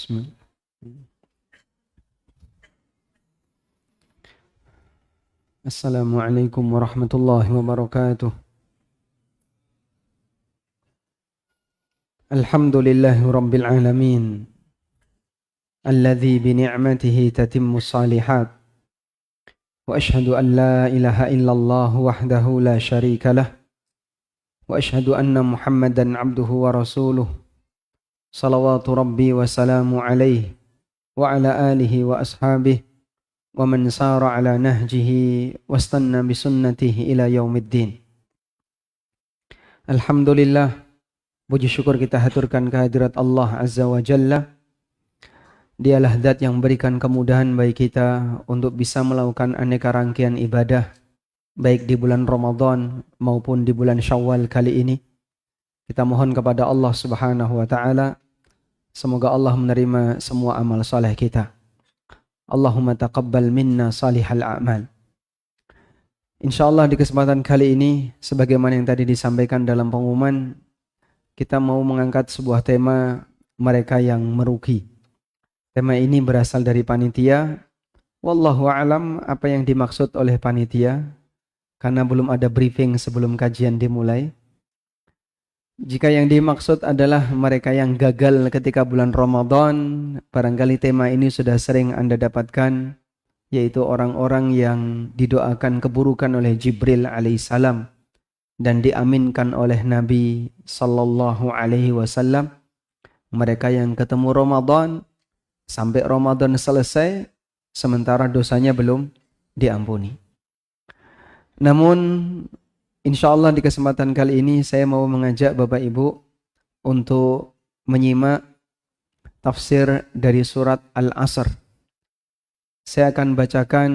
Bismillah. Assalamualaikum warahmatullahi wabarakatuh. Alhamdulillahi rabbil alamin. Alladzi bi ni'matihi tatimmu shalihat. Wa ashhadu an la ilaha illallah wahdahu la syarika lah. Wa ashhadu anna Muhammadan abduhu wa rasuluh. Salawatu rabbi wa salamu alaihi wa ala alihi wa ashabihi wa man sara ala nahjihi wastanna bi sunnatihi ila yaumiddin. Alhamdulillah, puji syukur kita haturkan kehadirat Allah Azza wa Jalla. Dialah zat yang berikan kemudahan bagi kita untuk bisa melakukan aneka rangkaian ibadah baik di bulan Ramadan maupun di bulan Syawal kali ini. Kita mohon kepada Allah Subhanahu wa taala semoga Allah menerima semua amal saleh kita. Allahumma taqabbal minna salihal a'mal. Insyaallah di kesempatan kali ini sebagaimana yang tadi disampaikan dalam pengumuman, kita mau mengangkat sebuah tema mereka yang merugi. Tema ini berasal dari panitia. Wallahu a'lam apa yang dimaksud oleh panitia karena belum ada briefing sebelum kajian dimulai. Jika yang dimaksud adalah mereka yang gagal ketika bulan Ramadan, barangkali tema ini sudah sering Anda dapatkan, yaitu orang-orang yang didoakan keburukan oleh Jibril alaihissalam dan diaminkan oleh Nabi sallallahu alaihi wasallam. Mereka yang ketemu Ramadan sampai Ramadan selesai sementara dosanya belum diampuni. Namun insyaallah di kesempatan kali ini saya mau mengajak Bapak Ibu untuk menyimak tafsir dari surat Al-Asr. Saya akan bacakan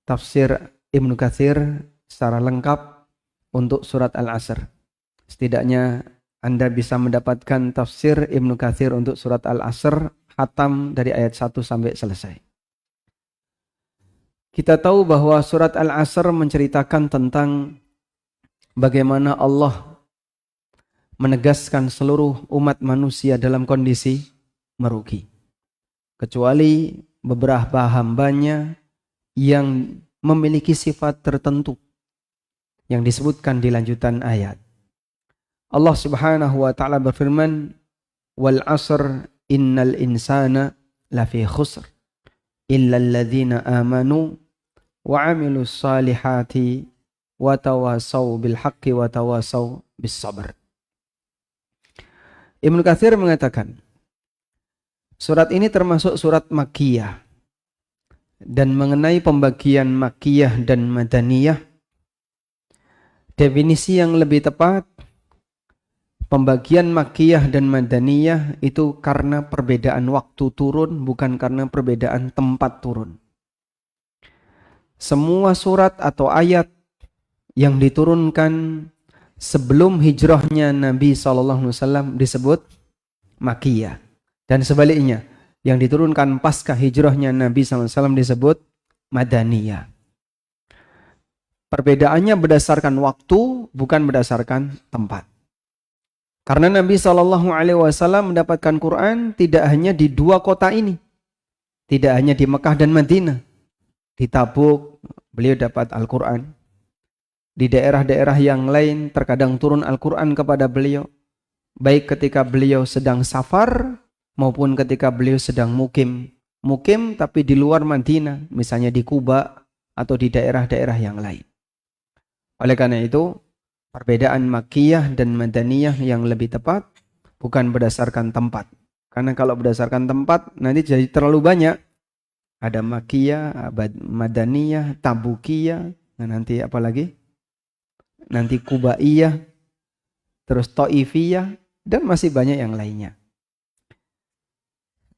tafsir Ibnu Katsir secara lengkap untuk surat Al-Asr. Setidaknya Anda bisa mendapatkan tafsir Ibnu Katsir untuk surat Al-Asr khatam dari ayat 1 sampai selesai. Kita tahu bahwa surat Al-Asr menceritakan tentang bagaimana Allah menegaskan seluruh umat manusia dalam kondisi merugi. Kecuali beberapa hambanya yang memiliki sifat tertentu yang disebutkan di lanjutan ayat. Allah Subhanahu wa taala berfirman, "Wal 'asr innal insana lafi khusr illa alladzina amanu wa 'amilus salihati wa tawasaw bil haqqi wa tawasaw bis sabr." Ibnu Katsir mengatakan, surat ini termasuk surat Makkiyah dan mengenai pembagian Makkiyah dan Madaniyah, definisi yang lebih tepat pembagian Makkiyah dan Madaniyah itu karena perbedaan waktu turun, bukan karena perbedaan tempat turun. Semua surat atau ayat yang diturunkan sebelum hijrahnya Nabi SAW disebut Makkiyah. Dan sebaliknya, yang diturunkan pasca hijrahnya Nabi SAW disebut Madaniyah. Perbedaannya berdasarkan waktu, bukan berdasarkan tempat. Karena Nabi SAW mendapatkan Quran tidak hanya di dua kota ini. Tidak hanya di Mekah dan Madinah. Di Tabuk, beliau dapat Al-Quran. Di daerah-daerah yang lain terkadang turun Al-Quran kepada beliau. Baik ketika beliau sedang safar maupun ketika beliau sedang mukim. Mukim tapi di luar Madinah, misalnya di Kuba atau di daerah-daerah yang lain. Oleh karena itu, perbedaan Makkiyah dan Madaniyah yang lebih tepat bukan berdasarkan tempat. Karena kalau berdasarkan tempat nanti jadi terlalu banyak. Ada Makkiyah, Madaniyah, Tabukiyah, nah nanti apa lagi? Nanti Kubaiyah, terus Taifiyah, dan masih banyak yang lainnya.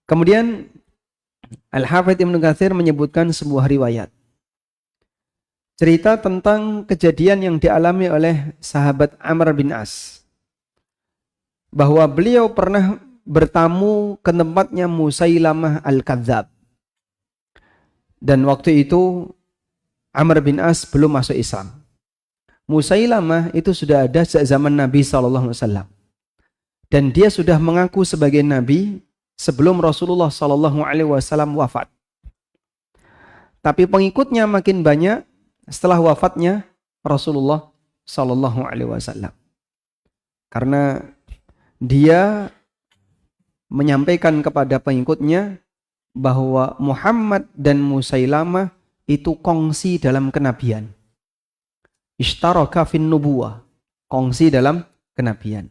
Kemudian Al-Hafidz Ibnu Katsir menyebutkan sebuah riwayat. Cerita tentang kejadian yang dialami oleh sahabat Amr bin As. Bahwa beliau pernah bertamu ke tempatnya Musailamah Al-Kadzab. Dan waktu itu Amr bin As belum masuk Islam. Musailamah itu sudah ada sejak zaman Nabi SAW. Dan dia sudah mengaku sebagai Nabi sebelum Rasulullah Sallallahu Alaihi Wasallam wafat. Tapi pengikutnya makin banyak setelah wafatnya Rasulullah Sallallahu Alaihi Wasallam. Karena dia menyampaikan kepada pengikutnya bahwa Muhammad dan Musailamah itu kongsi dalam kenabian. Ishtaraka fin nubuwah, kongsi dalam kenabian.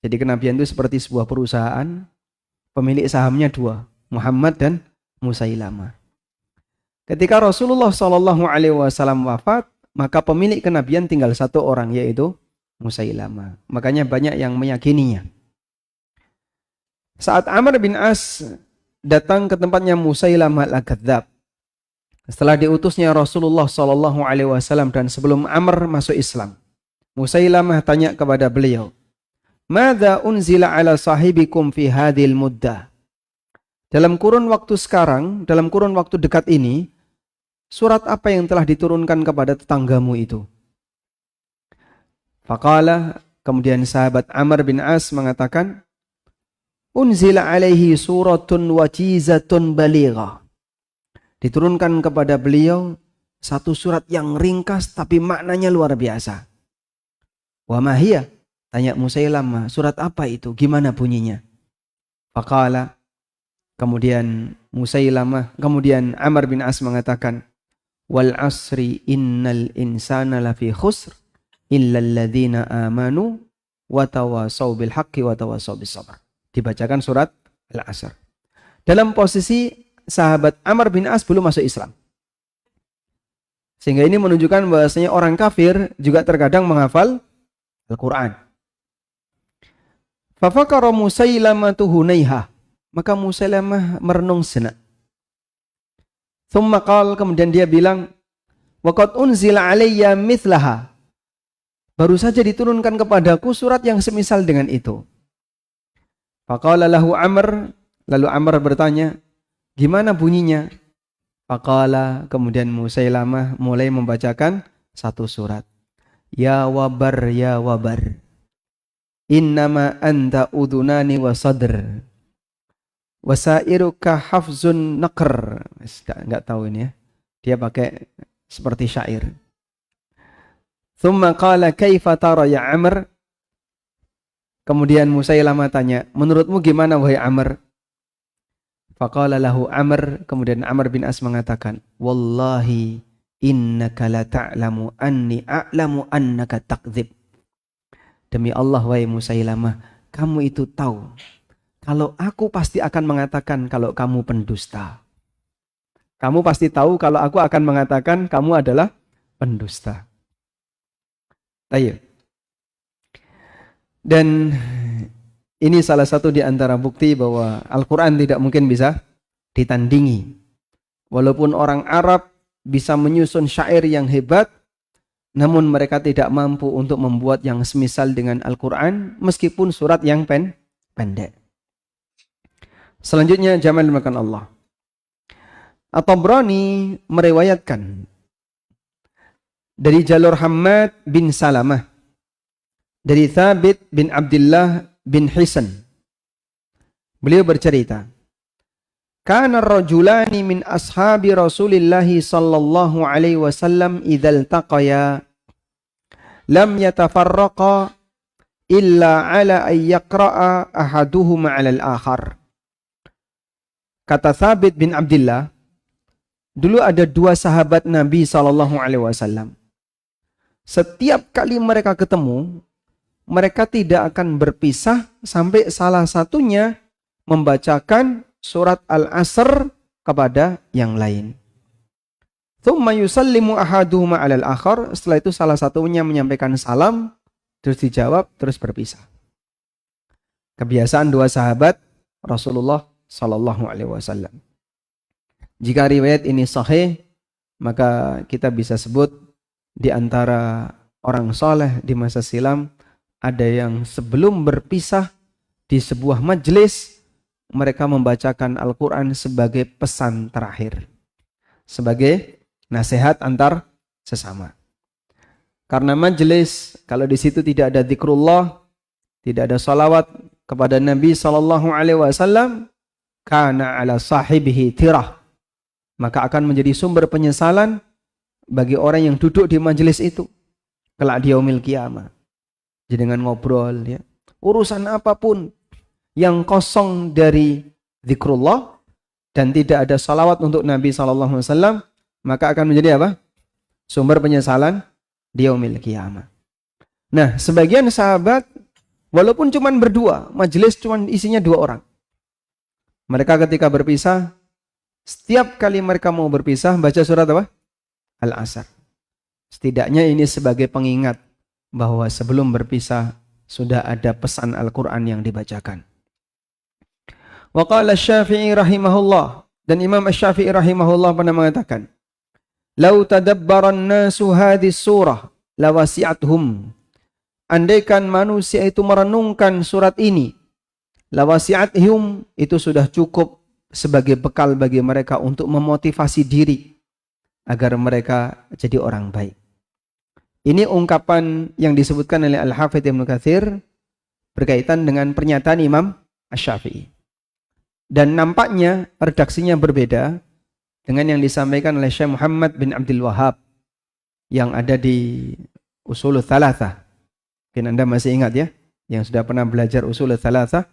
Jadi kenabian itu seperti sebuah perusahaan, pemilik sahamnya dua, Muhammad dan Musailamah. Ketika Rasulullah Shallallahu Alaihi Wasallam wafat, maka pemilik kenabian tinggal satu orang, yaitu Musailamah. Makanya banyak yang meyakininya. Saat Amr bin As datang ke tempatnya Musailamah al-Kadzdzab, setelah diutusnya Rasulullah Shallallahu Alaihi Wasallam dan sebelum Amr masuk Islam, Musailamah tanya kepada beliau, "Madza unzila ala sahibikum fi hadhil muddah?" Dalam kurun waktu sekarang, dalam kurun waktu dekat ini, surat apa yang telah diturunkan kepada tetanggamu itu? Faqala, kemudian sahabat Amr bin As mengatakan, "Unzila alaihi suratun wajizatun balighah." Diturunkan kepada beliau satu surat yang ringkas tapi maknanya luar biasa. "Wa ma hiya?" tanya Musailamah, "surat apa itu? Gimana bunyinya?" Faqala, kemudian Amr bin As mengatakan, "Wal asri innal insana lafi khusr illa alladhina amanu wa tawasaw bil haqqi wa tawasaw bis sabr." Dibacakan surat Al-Asr. Dalam posisi sahabat Amr bin As belum masuk Islam. Sehingga ini menunjukkan bahwasanya orang kafir juga terkadang menghafal Al-Quran. Fafakara Musailamah Hunayha. Maka Musailamah merenung senak. Thumma qala, kemudian dia bilang, "Waqad unzila alayya mithlaha." Baru saja diturunkan kepadaku surat yang semisal dengan itu. Faqala lahu Amr, lalu Amr bertanya, "Gimana bunyinya?" Faqala, kemudian Musailamah mulai membacakan satu surat. "Ya wabar, ya wabar. Innama anta udunani wa sadr. Wasairuka hafzun naqr." Enggak tahu ini ya. Dia pakai seperti syair. Thumma qala kaifa tara ya Amr? Kemudian Musailamah tanya, "Menurutmu gimana wahai Amr?" Faqala lahu Amr, kemudian Amr bin As mengatakan, "Wallahi innaka la ta'lamu anni a'lamu annaka takdzib." Demi Allah wahai Musailamah, kamu itu tahu kalau aku pasti akan mengatakan kalau kamu pendusta. Kamu pasti tahu kalau aku akan mengatakan kamu adalah pendusta. Ayo. Dan ini salah satu di antara bukti bahwa Al-Quran tidak mungkin bisa ditandingi. Walaupun orang Arab bisa menyusun syair yang hebat, namun mereka tidak mampu untuk membuat yang semisal dengan Al-Quran, meskipun surat yang pendek. Selanjutnya, Jamal dimakan Allah. At-Tabrani meriwayatkan dari jalur Hammad bin Salamah, dari Thabit bin Abdullah bin Hisan. Beliau bercerita, "Kana ar-rajulani min ashabi Rasulillah sallallahu alaihi wasallam idzal taqaya lam yatafarraqa illa ala ay yaqra'a ahaduhuma 'ala al-akhar." Kata Thabit bin Abdullah, dulu ada dua sahabat Nabi sallallahu alaihi wasallam. Setiap kali mereka ketemu, mereka tidak akan berpisah sampai salah satunya membacakan surat Al-Asr kepada yang lain. Tsumma yusallimu ahaduhuma 'alal akhar. Setelah itu salah satunya menyampaikan salam, terus dijawab, terus berpisah. Kebiasaan dua sahabat Rasulullah sallallahu alaihi wasallam. Jika riwayat ini sahih, maka kita bisa sebut di antara orang saleh di masa silam ada yang sebelum berpisah di sebuah majelis, mereka membacakan Al-Quran sebagai pesan terakhir, sebagai nasihat antar sesama. Karena majelis, kalau di situ tidak ada zikrullah, tidak ada salawat kepada Nabi Sallallahu Alaihi Wasallam, kana ala sahibihi tirah, maka akan menjadi sumber penyesalan bagi orang yang duduk di majelis itu kelak di yaumil qiyamah. Jadi dengan ngobrol ya, urusan apapun yang kosong dari zikrullah dan tidak ada salawat untuk Nabi SAW, maka akan menjadi apa? Sumber penyesalan di yaumil qiyamah. Nah, sebagian sahabat walaupun cuma berdua, majelis cuma isinya 2 orang. Mereka ketika berpisah, setiap kali mereka mau berpisah baca surat apa? Al-Asr. Setidaknya ini sebagai pengingat bahwa sebelum berpisah sudah ada pesan Al-Quran yang dibacakan. Wa qala Asy-Syafi'i rahimahullah, dan Imam Asy-Syafi'i rahimahullah pernah mengatakan, "Lau tadabbaran nasu hadhihi surah lawasi'athum." Andaikan manusia itu merenungkan surat ini, lawasi'athum, itu sudah cukup sebagai bekal bagi mereka untuk memotivasi diri agar mereka jadi orang baik. Ini ungkapan yang disebutkan oleh Al-Hafidz Ibnu Katsir berkaitan dengan pernyataan Imam Asy-Syafi'i. Dan nampaknya redaksinya berbeda dengan yang disampaikan oleh Syekh Muhammad bin Abdul Wahhab yang ada di Ushulul Tsalatsah. Mungkin Anda masih ingat ya, yang sudah pernah belajar Ushulul Tsalatsah.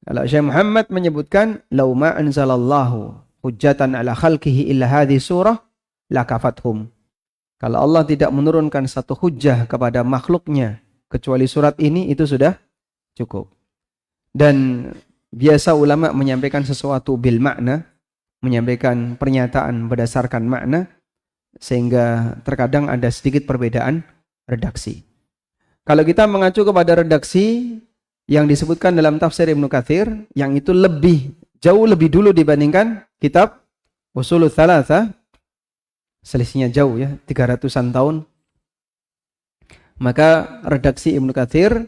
Kalau Syekh Muhammad menyebutkan, "Lau ma anzalallahu hujjatan ala khalqihi illa hadhihi surah lakafathum." Kalau Allah tidak menurunkan satu hujjah kepada makhluknya kecuali surat ini, itu sudah cukup. Dan biasa ulama menyampaikan sesuatu bil makna, menyampaikan pernyataan berdasarkan makna, sehingga terkadang ada sedikit perbedaan redaksi. Kalau kita mengacu kepada redaksi yang disebutkan dalam tafsir Ibnu Katsir, yang itu jauh lebih dulu dibandingkan kitab Ushulul Tsalatsah, selisihnya jauh ya, 300-an tahun. Maka redaksi Ibnu Katsir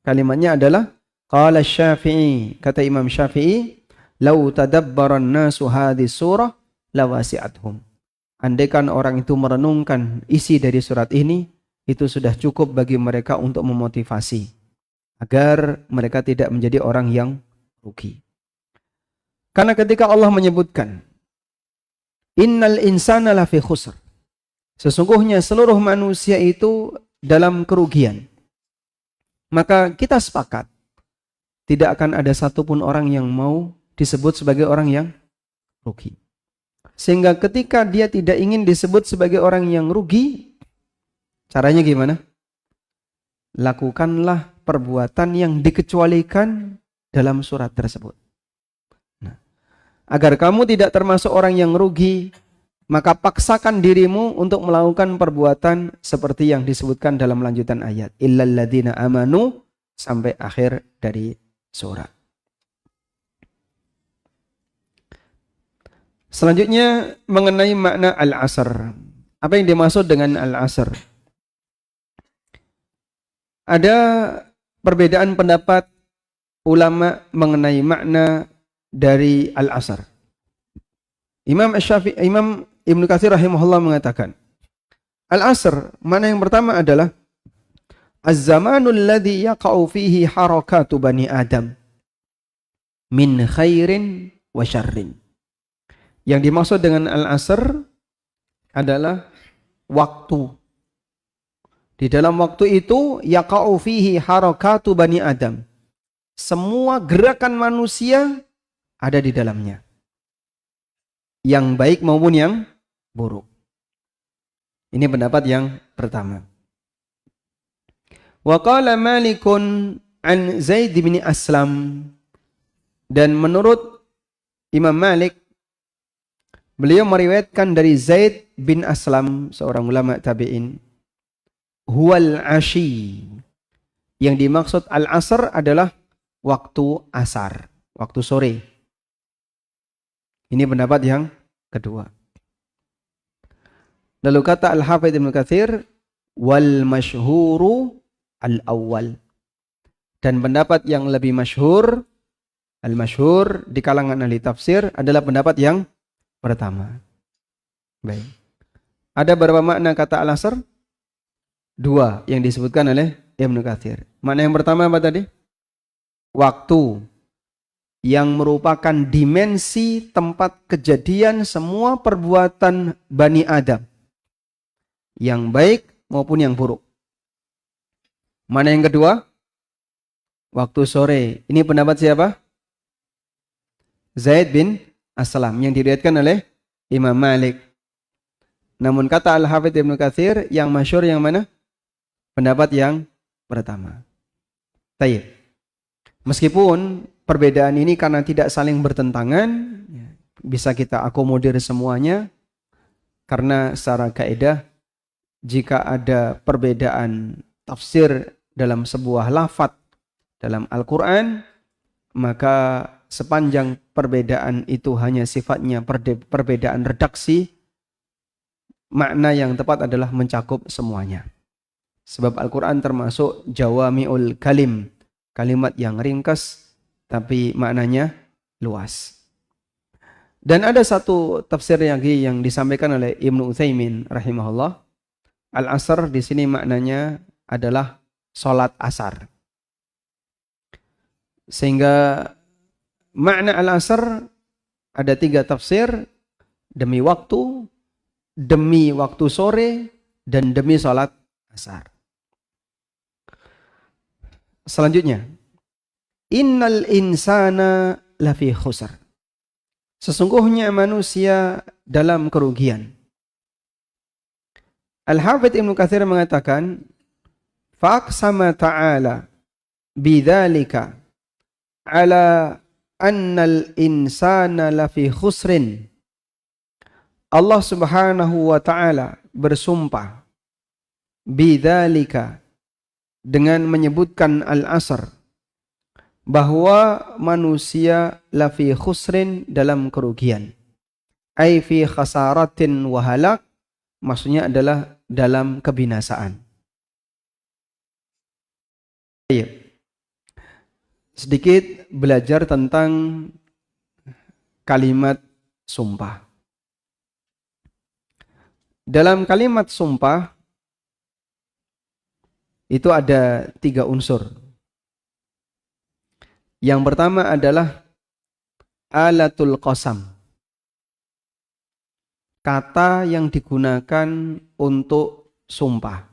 kalimatnya adalah qala Asy-Syafi'i, kata Imam Syafi'i, "Lau tadabbaran nasu hadhihi surah lawasi'athum." Andaikan orang itu merenungkan isi dari surat ini, itu sudah cukup bagi mereka untuk memotivasi agar mereka tidak menjadi orang yang rugi. Karena ketika Allah menyebutkan innal insana lafi khusr, sesungguhnya seluruh manusia itu dalam kerugian, maka kita sepakat tidak akan ada satupun orang yang mau disebut sebagai orang yang rugi. Sehingga ketika dia tidak ingin disebut sebagai orang yang rugi, caranya gimana? Lakukanlah perbuatan yang dikecualikan dalam surat tersebut. Nah, agar kamu tidak termasuk orang yang rugi, maka paksakan dirimu untuk melakukan perbuatan seperti yang disebutkan dalam lanjutan ayat. Illal ladzina amanu, sampai akhir dari surat. Selanjutnya mengenai makna al-asr. Apa yang dimaksud dengan al-asr? Ada perbedaan pendapat ulama mengenai makna dari al-asr. Imam Ibnu Katsir rahimahullah mengatakan, al-asr, makna yang pertama adalah az-zamanul ladzi yaqa'u fihi harakatu bani Adam min khairin wa syarrin. Yang dimaksud dengan al-asr adalah waktu. Di dalam waktu itu yaqa'u fihi harakatu bani Adam. Semua gerakan manusia ada di dalamnya. Yang baik maupun yang buruk. Ini pendapat yang pertama. Wa qala Malikun an Zaid bin Aslam, dan menurut Imam Malik, beliau meriwayatkan dari Zaid bin Aslam, seorang ulama tabi'in, huwal ashi, yang dimaksud al-asr adalah waktu asar, waktu sore. Ini pendapat yang kedua. Lalu kata Al-Hafidz Ibnu Katsir, wal masyhuru al-awwal, dan pendapat yang lebih masyhur, al-masyhur di kalangan ahli tafsir adalah pendapat yang pertama. Baik. Ada berapa makna kata al-asr? 2 yang disebutkan oleh Ibnu Katsir. Makna yang pertama apa tadi? Waktu. yang merupakan dimensi tempat kejadian semua perbuatan Bani Adam, yang baik maupun yang buruk. Mana yang kedua? Waktu sore. Ini pendapat siapa? Zaid bin Aslam yang diriwayatkan oleh Imam Malik. Namun kata Al-Hafidz Ibnu Katsir, yang masyhur yang mana? Pendapat yang pertama. Tayyib. Meskipun perbedaan ini karena tidak saling bertentangan, bisa kita akomodir semuanya, karena secara kaidah jika ada perbedaan tafsir dalam sebuah lafadz dalam Al-Quran, maka sepanjang perbedaan itu hanya sifatnya perbedaan redaksi, makna yang tepat adalah mencakup semuanya. Sebab Al-Quran termasuk jawami'ul kalim, kalimat yang ringkas tapi maknanya luas. Dan ada satu tafsir lagi yang disampaikan oleh Ibnu Utsaimin rahimahullah. Al-asr di sini maknanya adalah salat asar. Sehingga makna al-asr ada 3 tafsir: demi waktu sore, dan demi salat asar. Selanjutnya, innal insana lafi khusr. Sesungguhnya manusia dalam kerugian. Al-Hafidz Ibnu Katsir mengatakan, faqsama ta'ala bidzalika ala annal insana lafi khusrin. Allah Subhanahu wa taala bersumpah bidzalika, dengan menyebutkan al-asr, bahwa manusia lafi khusrin, dalam kerugian. Ai fi khasaratin wa halak, maksudnya adalah dalam kebinasaan. Sedikit belajar tentang kalimat sumpah. Dalam kalimat sumpah itu ada 3 unsur. Yang pertama adalah alatul qasam, kata yang digunakan untuk sumpah.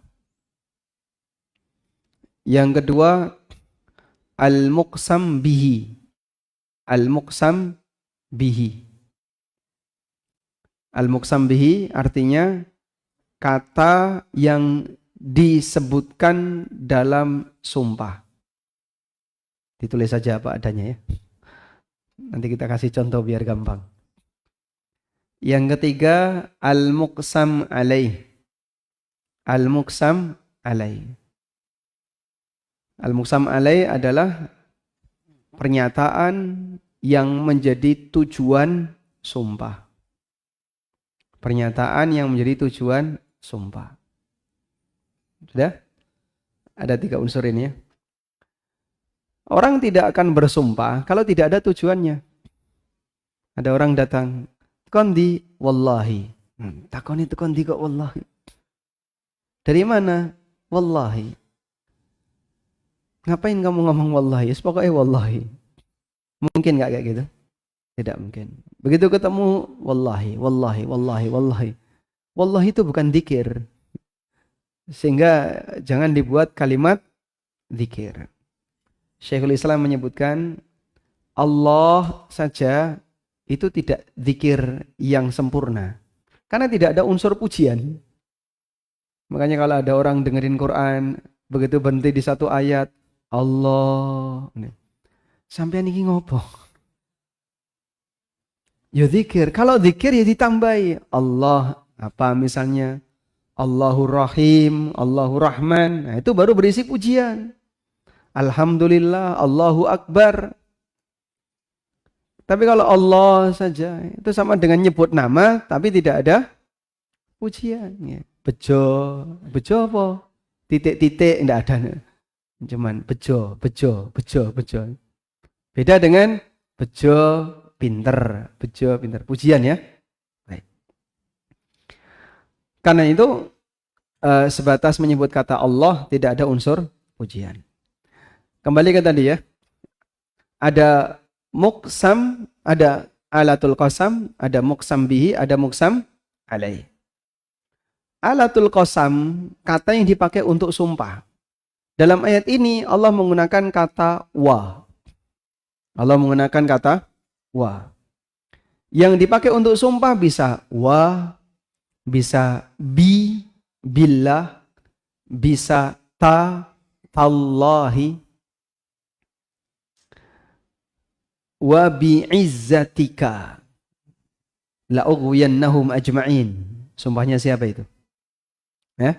Yang kedua, al-muqsam bihi. Al-muqsam bihi. Al-muqsam bihi artinya kata yang disebutkan dalam sumpah. Ditulis saja apa adanya ya. Nanti kita kasih contoh biar gampang. Yang ketiga, al-muqsam alaih. Al-muqsam alaih. Al-muqsam alaih adalah pernyataan yang menjadi tujuan sumpah. Pernyataan yang menjadi tujuan sumpah. Sudah? Ada 3 unsur ini ya. Orang tidak akan bersumpah kalau tidak ada tujuannya. Ada orang datang, kondi wallahi. Takon itu kondi kok wallahi. Dari mana? Wallahi. Ngapain kamu ngomong wallahi? Pokoknya wallahi. Mungkin gak kayak gitu? Tidak mungkin. Begitu ketemu wallahi, wallahi, wallahi, wallahi. Wallahi itu bukan dzikir. Sehingga jangan dibuat kalimat dzikir. Syekhul Islam menyebutkan Allah saja itu tidak dzikir yang sempurna. Karena tidak ada unsur pujian. Makanya kalau ada orang dengerin Quran, begitu berhenti di satu ayat, Allah. Sampai ini ngopo? Ya dzikir. Kalau dzikir ya ditambahi. Allah apa misalnya? Allahur Rahim, Allahur Rahman. Nah, itu baru berisi pujian. Alhamdulillah, Allahu Akbar. Tapi kalau Allah saja, itu sama dengan nyebut nama, tapi tidak ada pujian. Bejo, bejo apa? Titik-titik, tidak ada. Cuman bejo, bejo, bejo, bejo. Beda dengan bejo, pinter, bejo, pinter. Pujian ya. Baik. Karena itu, sebatas menyebut kata Allah, tidak ada unsur pujian. Kembali ke tadi ya. Ada muqsam, ada alatul qasam, ada muqsam bihi, ada muqsam alaih. Alatul qasam, kata yang dipakai untuk sumpah. Dalam ayat ini Allah menggunakan kata wa. Allah menggunakan kata wa. Yang dipakai untuk sumpah bisa wa, bisa bi, billah, bisa ta, tallahi, wa bi'izzatika la'ughwiyannahum ajma'in. Sumpahnya siapa itu? Ya?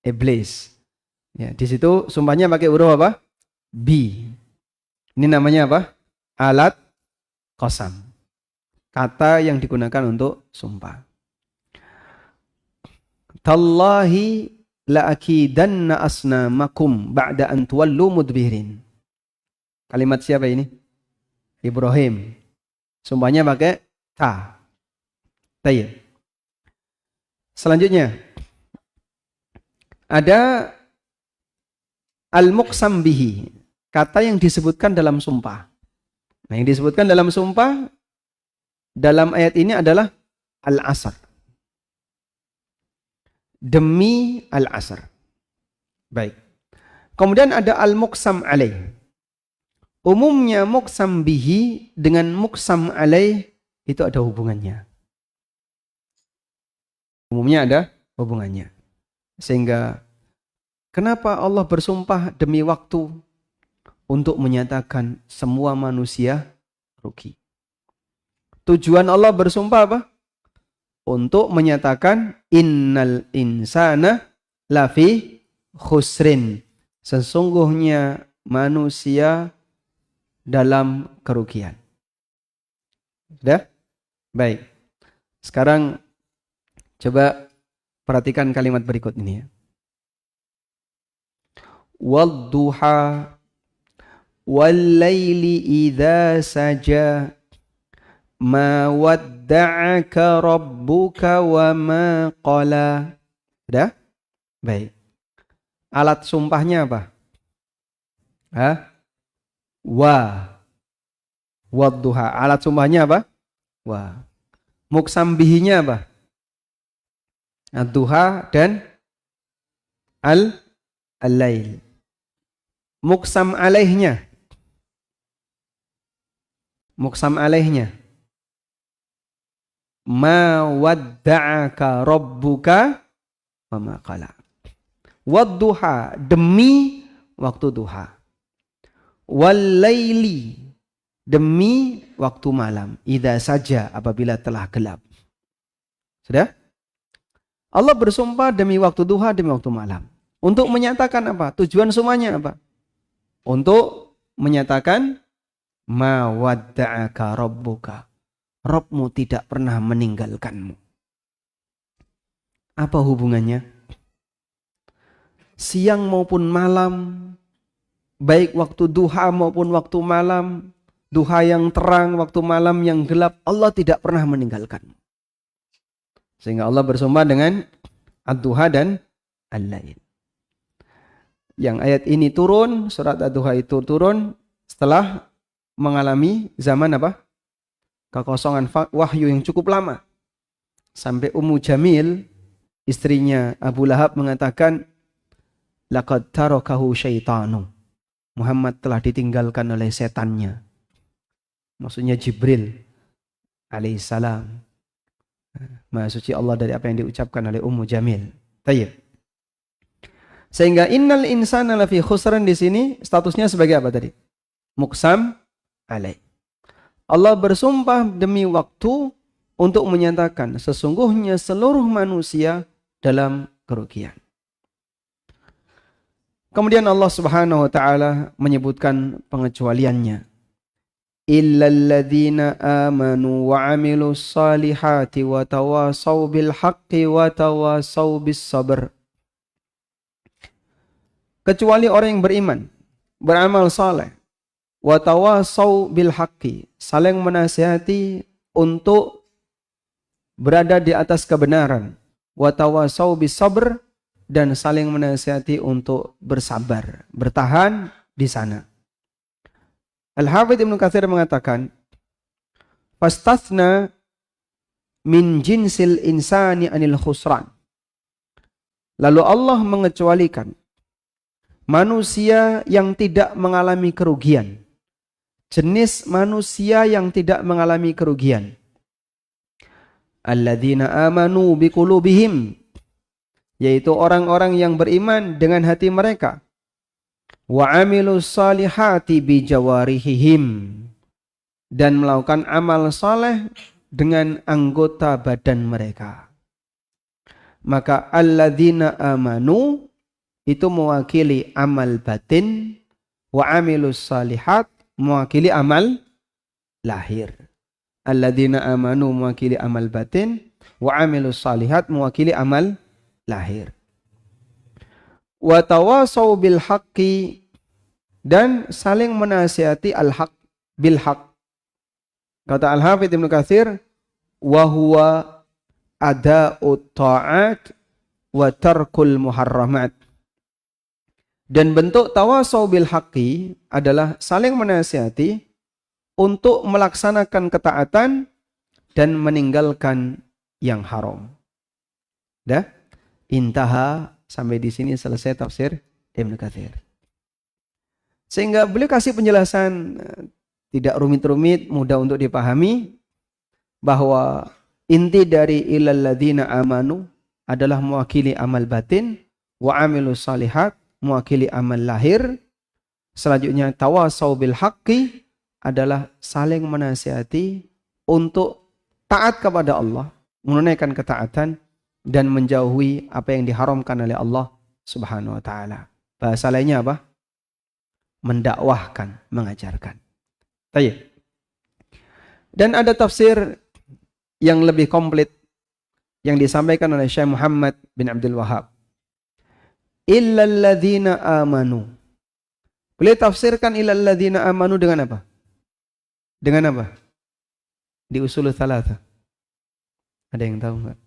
Iblis. Ya, di situ sumpahnya pakai huruf apa? Bi. Ini namanya apa? Alat qasam. Kata yang digunakan untuk sumpah. Tallahi la'akidanna asnamakum ba'da an tuwallu mudbirin. Kalimat siapa ini? Ibrahim. Sumpahnya pakai ta. Tayyib. Selanjutnya ada al-muqsam bihi, kata yang disebutkan dalam sumpah. Nah, yang disebutkan dalam sumpah dalam ayat ini adalah al-asr. Demi al-asr. Baik. Kemudian ada al-muqsam alaih. Umumnya muqsam bihi dengan muqsam alaih itu ada hubungannya. Umumnya ada hubungannya. Sehingga kenapa Allah bersumpah demi waktu untuk menyatakan semua manusia rugi. Tujuan Allah bersumpah apa? Untuk menyatakan innal insana lafi khusrin. Sesungguhnya manusia dalam kerugian. Sudah? Baik. Sekarang coba perhatikan kalimat berikut ini ya. Wadduha wal-laili idza saja ma wadda'aka rabbuka wa ma qala. Sudah? Baik. Alat sumpahnya apa? Hah? Wa. Wadduha. Alat sumpahnya apa? Wa. Muqsam bihinya apa? Ad-duha dan al-lail. Muqsam alaihnya. Muqsam alaihnya. Ma wadda'aka rabbuka wa ma qala. Wadduha, demi waktu duha. Wal-laili, demi waktu malam. Idza saja, apabila telah gelap. Sudah? Allah bersumpah demi waktu duha, demi waktu malam. Untuk menyatakan apa? Tujuan semuanya apa? Untuk menyatakan ma wadda'aka rabbuka. Rabbmu tidak pernah meninggalkanmu. Apa hubungannya? Siang maupun malam, baik waktu duha maupun waktu malam, duha yang terang, waktu malam yang gelap, Allah tidak pernah meninggalkanmu. Sehingga Allah bersumpah dengan ad-duha dan al-lail. Yang ayat ini turun, surat ad-duha itu turun setelah mengalami zaman apa? Kekosongan wahyu yang cukup lama. Sampai Ummu Jamil, istrinya Abu Lahab, mengatakan, laqad tarakahu syaitanu. Muhammad telah ditinggalkan oleh setannya. Maksudnya Jibril alaihissalam. Maha suci Allah dari apa yang diucapkan oleh Ummu Jamil. Tayyib. Sehingga innal insana lafi khusran di sini statusnya sebagai apa tadi? Muqsam alaih. Allah bersumpah demi waktu untuk menyatakan sesungguhnya seluruh manusia dalam kerugian. Kemudian Allah Subhanahu wa taala menyebutkan pengecualiannya. Illalladzina amanu wa 'amilus salihati wa tawasaw bil haqqi wa tawasaw bis sabr. Kecuali orang yang beriman, beramal saleh, wa tawasaw bil haqqi, saling menasihati untuk berada di atas kebenaran, wa tawasaw bis sabr, dan saling menasihati untuk bersabar, bertahan di sana. Al-Hafidz Ibnu Katsir mengatakan, "Fastasna min jinsil insani anil khusran." Lalu Allah mengecualikan manusia yang tidak mengalami kerugian. Jenis manusia yang tidak mengalami kerugian. Alladzina amanu biqulubihim, yaitu orang-orang yang beriman dengan hati mereka. Wa amilus salihati bijawarihim, dan melakukan amal saleh dengan anggota badan mereka. Maka alladzina amanu itu mewakili amal batin, wa amilus salihat mewakili amal lahir. Alladzina amanu mewakili amal batin, wa amilus salihat mewakili amal lahir. Wa tawasau bil haqqi, dan saling menasihati al-haq bil haq. Kata Al-Hafidz Ibnu Katsir, wa huwa ada'ut ta'at wa tarkul muharramat. Dan bentuk tawasau bil haqqi adalah saling menasihati untuk melaksanakan ketaatan dan meninggalkan yang haram. Dah? Intaha, sampai di sini selesai tafsir Ibnu Katsir. Sehingga beliau kasih penjelasan tidak rumit-rumit, mudah untuk dipahami, bahwa inti dari ilal ladzina amanu adalah mewakili amal batin, wa amilus salihat mewakili amal lahir. Selanjutnya tawasau bil haqqi adalah saling menasihati untuk taat kepada Allah, menunaikan ketaatan dan menjauhi apa yang diharamkan oleh Allah Subhanahu wa taala. Bahasa lainnya apa? Mendakwahkan, mengajarkan. Baik. Dan ada tafsir yang lebih komplit yang disampaikan oleh Syekh Muhammad bin Abdul Wahhab. Illal ladzina amanu. Boleh tafsirkan illal ladzina amanu dengan apa? Dengan apa? Di usul tsalatsa. Ada yang tahu enggak?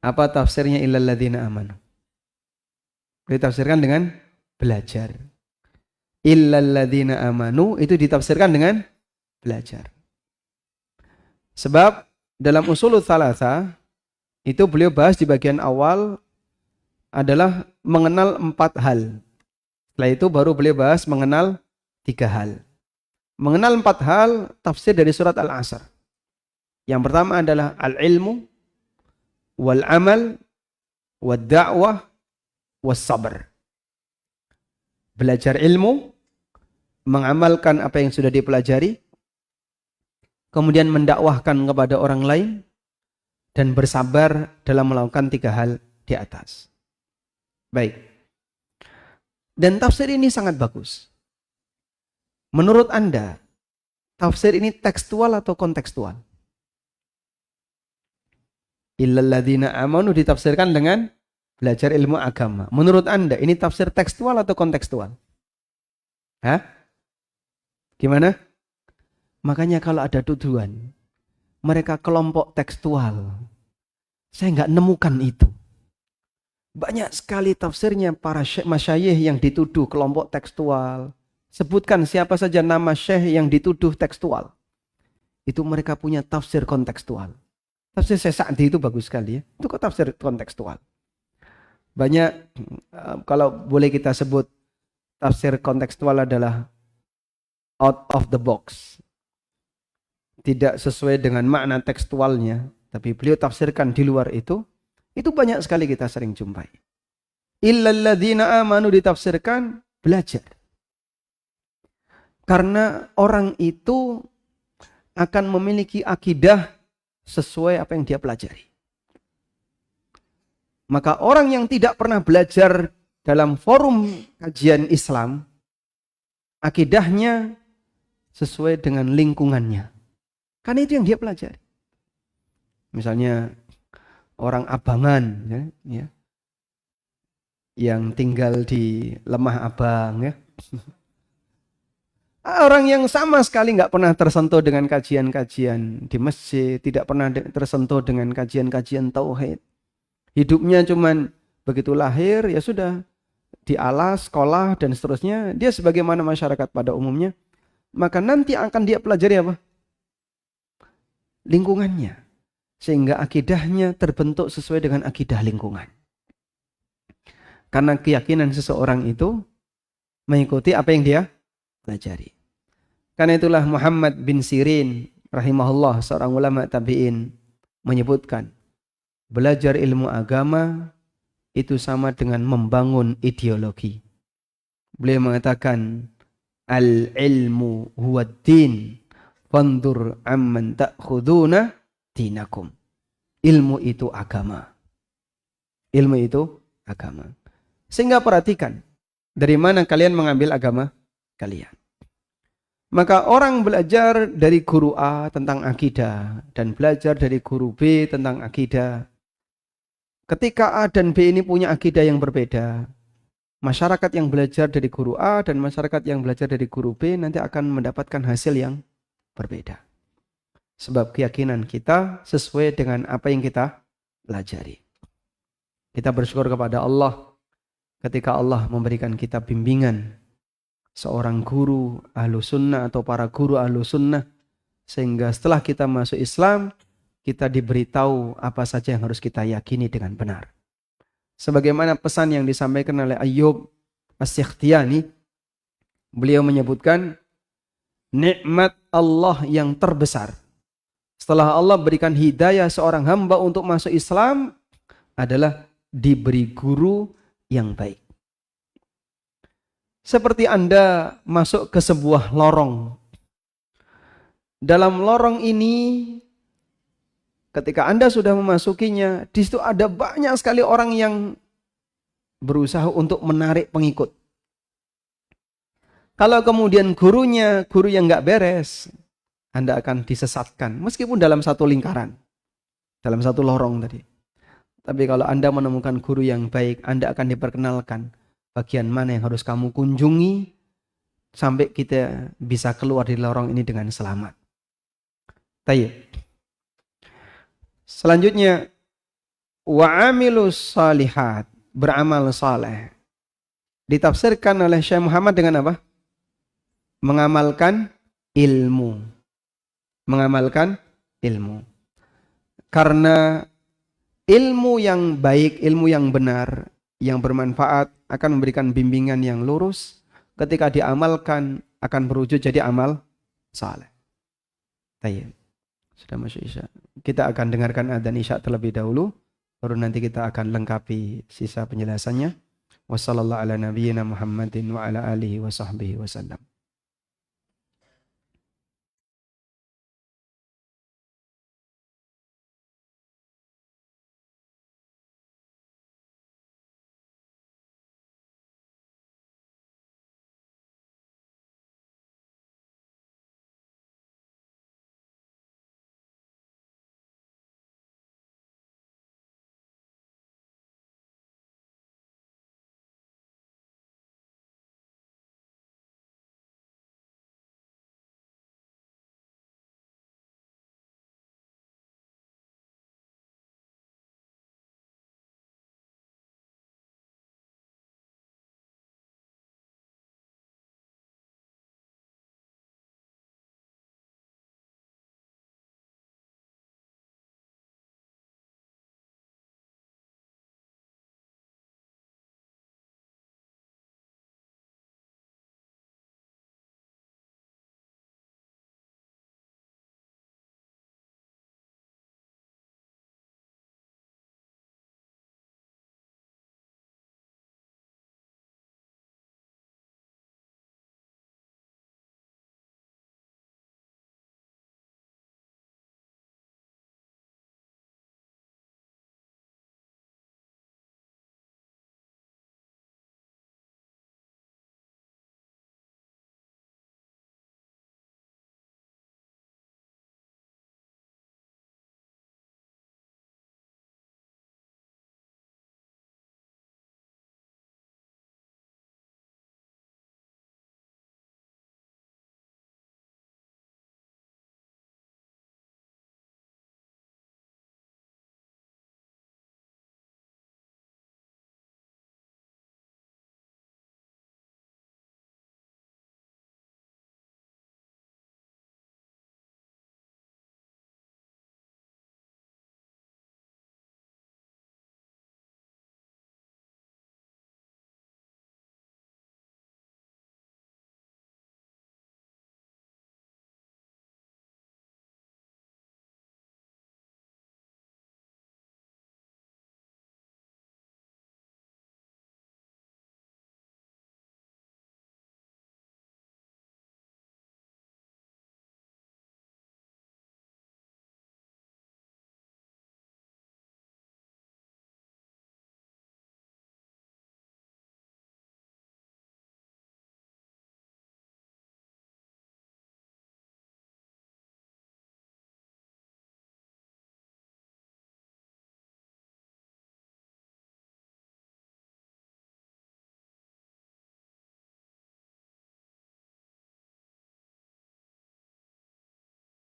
Apa tafsirnya illal ladzina amanu? Boleh tafsirkan dengan belajar. Illal ladzina amanu itu ditafsirkan dengan belajar. Sebab dalam usul tsalatsa itu beliau bahas di bagian awal adalah mengenal 4 hal. Setelah itu baru beliau bahas mengenal 3 hal. Mengenal 4 hal tafsir dari surat Al-Asr. Yang pertama adalah al-ilmu, wal-amal, wad-da'wah, was-sabr. Belajar ilmu, mengamalkan apa yang sudah dipelajari, kemudian mendakwahkan kepada orang lain, dan bersabar dalam melakukan 3 hal di atas. Baik. Dan tafsir ini sangat bagus. Menurut Anda, tafsir ini tekstual atau kontekstual? Illal ladzina amanu ditafsirkan dengan belajar ilmu agama. Menurut Anda, ini tafsir tekstual atau kontekstual? Hah? Gimana? Makanya kalau ada tuduhan, mereka kelompok tekstual. Saya nggak nemukan itu. Banyak sekali tafsirnya para masyayikh yang dituduh kelompok tekstual. Sebutkan siapa saja nama syekh yang dituduh tekstual. Itu mereka punya tafsir kontekstual. Tafsir Syekh Sa'di itu bagus sekali ya. Itu kok tafsir kontekstual. Banyak, kalau boleh kita sebut tafsir kontekstual adalah out of the box. Tidak sesuai dengan makna tekstualnya, tapi beliau tafsirkan di luar itu banyak sekali kita sering jumpai. Illal ladzina amanu ditafsirkan belajar. Karena orang itu akan memiliki akidah sesuai apa yang dia pelajari. Maka orang yang tidak pernah belajar dalam forum kajian Islam, akidahnya sesuai dengan lingkungannya. Karena itu yang dia pelajari. Misalnya orang Abangan, ya, yang tinggal di Lemah Abang, ya. Orang yang sama sekali nggak pernah tersentuh dengan kajian-kajian di masjid, tidak pernah tersentuh dengan kajian-kajian tauhid. Hidupnya cuman begitu lahir, ya sudah, di alas, sekolah, dan seterusnya, dia sebagaimana masyarakat pada umumnya, maka nanti akan dia pelajari apa? Lingkungannya. Sehingga akidahnya terbentuk sesuai dengan akidah lingkungan. Karena keyakinan seseorang itu mengikuti apa yang dia pelajari. Karena itulah Muhammad bin Sirin rahimahullah, seorang ulama tabi'in, menyebutkan belajar ilmu agama itu sama dengan membangun ideologi. Beliau mengatakan al-ilmu huwa din fandur amman ta'khuduna dinakum. Ilmu itu agama. Ilmu itu agama. Sehingga perhatikan, dari mana kalian mengambil agama kalian. Maka orang belajar dari guru A tentang akidah dan belajar dari guru B tentang akidah. Ketika A dan B ini punya akidah yang berbeda, masyarakat yang belajar dari guru A dan masyarakat yang belajar dari guru B nanti akan mendapatkan hasil yang berbeda. Sebab keyakinan kita sesuai dengan apa yang kita pelajari. Kita bersyukur kepada Allah ketika Allah memberikan kita bimbingan seorang guru ahlu sunnah atau para guru ahlu sunnah, sehingga setelah kita masuk Islam kita diberitahu apa saja yang harus kita yakini dengan benar. Sebagaimana pesan yang disampaikan oleh Ayyub As-Sikhtiyani, beliau menyebutkan nikmat Allah yang terbesar setelah Allah berikan hidayah seorang hamba untuk masuk Islam adalah diberi guru yang baik. Seperti Anda masuk ke sebuah lorong. Dalam lorong ini, ketika Anda sudah memasukinya, di situ ada banyak sekali orang yang berusaha untuk menarik pengikut. Kalau kemudian gurunya, guru yang nggak beres, Anda akan disesatkan, meskipun dalam satu lingkaran, dalam satu lorong tadi. Tapi kalau Anda menemukan guru yang baik, Anda akan diperkenalkan bagian mana yang harus kamu kunjungi sampai kita bisa keluar dari lorong ini dengan selamat. Tayyib. Selanjutnya, wa'amilus salihat, beramal saleh. Ditafsirkan oleh Syekh Muhammad dengan apa? Mengamalkan ilmu. Mengamalkan ilmu. Karena ilmu yang baik, ilmu yang benar, yang bermanfaat akan memberikan bimbingan yang lurus. Ketika diamalkan akan berwujud jadi amal saleh. Tayyib. Sudah masuk Isya. Kita akan dengarkan adzan Isya terlebih dahulu, baru nanti kita akan lengkapi sisa penjelasannya. Wassallallahu ala nabiyyina Muhammadin wa ala alihi wa sahbihi wasallam.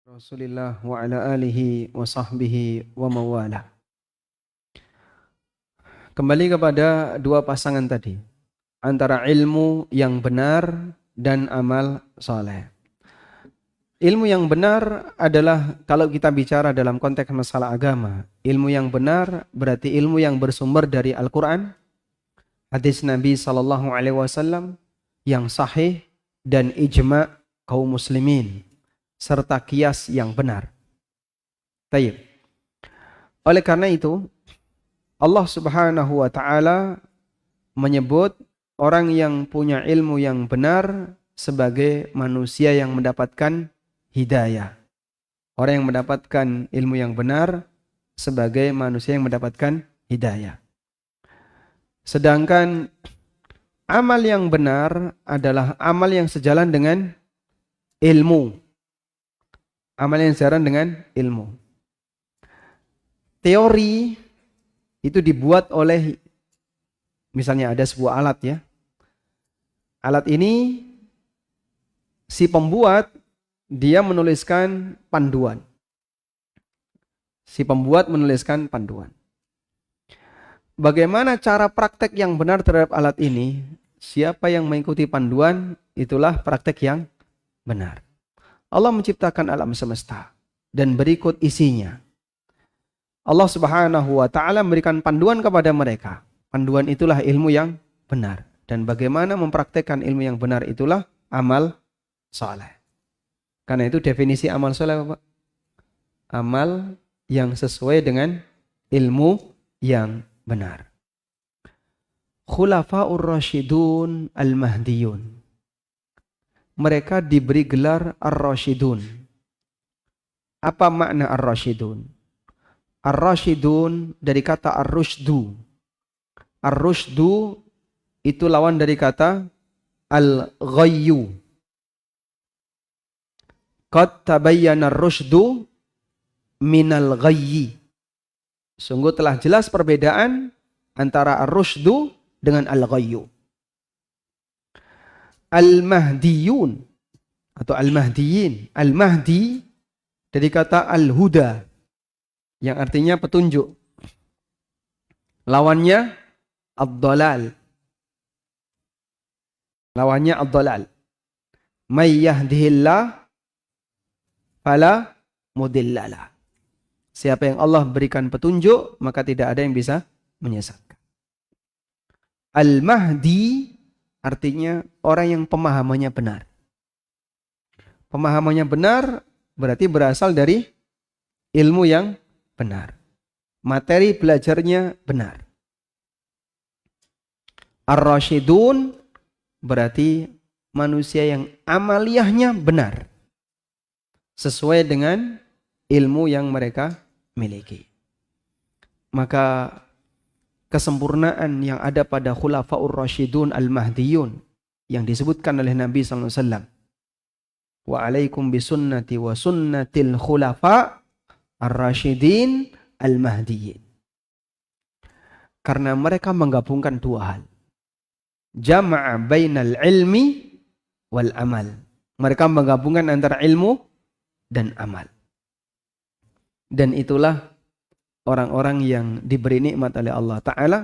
Rasulillah wa ala alihi wa sahbihi wa mawala. Kembali kepada dua pasangan tadi, antara ilmu yang benar dan amal soleh. Ilmu yang benar adalah, kalau kita bicara dalam konteks masalah agama, ilmu yang benar berarti ilmu yang bersumber dari Al-Quran, hadis Nabi SAW yang sahih, dan ijma' kaum muslimin, serta kias yang benar. Taib. Oleh karena itu, Allah Subhanahu wa Ta'ala menyebut orang yang punya ilmu yang benar sebagai manusia yang mendapatkan hidayah. Orang yang mendapatkan ilmu yang benar sebagai manusia yang mendapatkan hidayah. Sedangkan amal yang benar adalah amal yang sejalan dengan ilmu. Amal yang sejalan dengan ilmu. Teori itu dibuat oleh, misalnya ada sebuah alat ya. Alat ini si pembuat dia menuliskan panduan. Si pembuat menuliskan panduan. Bagaimana cara praktek yang benar terhadap alat ini? Siapa yang mengikuti panduan, itulah praktek yang benar. Allah menciptakan alam semesta dan berikut isinya. Allah Subhanahu wa Ta'ala memberikan panduan kepada mereka. Panduan itulah ilmu yang benar. Dan bagaimana mempraktekkan ilmu yang benar itulah amal soleh. Karena itu definisi amal soleh apa? Amal yang sesuai dengan ilmu yang benar. Khulafaur Rasyidun Al-Mahdiyun. Mereka diberi gelar Ar-Rasyidun. Apa makna Ar-Rasyidun? Ar-Rasyidun dari kata Ar-Rushdu. Ar-Rushdu itu lawan dari kata Al-Ghayyu. Qad tabayyana ar-rushdu minal ghayyi. Sungguh telah jelas perbedaan antara ar-rushdu dengan al-ghayyu. Al-Mahdiyun atau Al-Mahdiyin. Al-Mahdi dari kata al-huda yang artinya petunjuk. Lawannya ad-dhalal. Lawannya ad-dhalal. May yahdihillah fala mudhillalah. Siapa yang Allah berikan petunjuk, maka tidak ada yang bisa menyesatkan. Al-Mahdi artinya orang yang pemahamannya benar. Pemahamannya benar berarti berasal dari ilmu yang benar. Materi belajarnya benar. Ar-Rasyidun berarti manusia yang amaliyahnya benar. Sesuai dengan ilmu yang mereka miliki. Maka kesempurnaan yang ada pada Khulafaur Rasyidun Al-Mahdiyun yang disebutkan oleh Nabi SAW. Wa alaikum bisunnati wa sunnatil khulafa ar-rasyidin al-mahdiyin. Karena mereka menggabungkan dua hal. Jama'a bainal ilmi wal amal. Mereka menggabungkan antara ilmu dan amal. Dan itulah orang-orang yang diberi nikmat oleh Allah Ta'ala.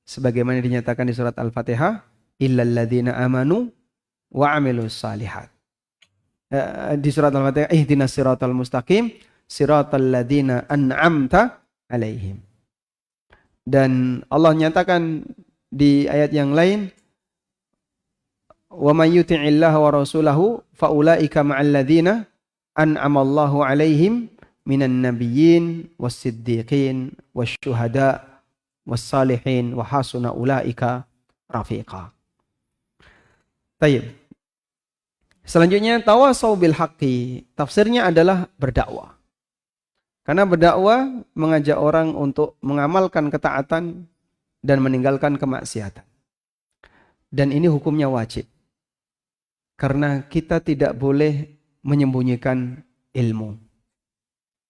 Sebagaimana dinyatakan di surat Al-Fatihah. Illal ladzina amanu wa amilus salihat. Di surat Al-Fatihah. Ihdinas siratal mustaqim. Siratal ladzina an'amta alaihim. Dan Allah nyatakan di ayat yang lain. Wa man yuti'illaha wa rasulahu faulaika ma'al ladzina an'amallahu alaihim minan nabiyyin was-siddiqin wasyuhada was-salihin wa hasuna ulaika rafiqa. Baik. Selanjutnya tawasau bil haqqi. Tafsirnya adalah berdakwah. Karena berdakwah mengajak orang untuk mengamalkan ketaatan dan meninggalkan kemaksiatan. Dan ini hukumnya wajib. Karena kita tidak boleh menyembunyikan ilmu.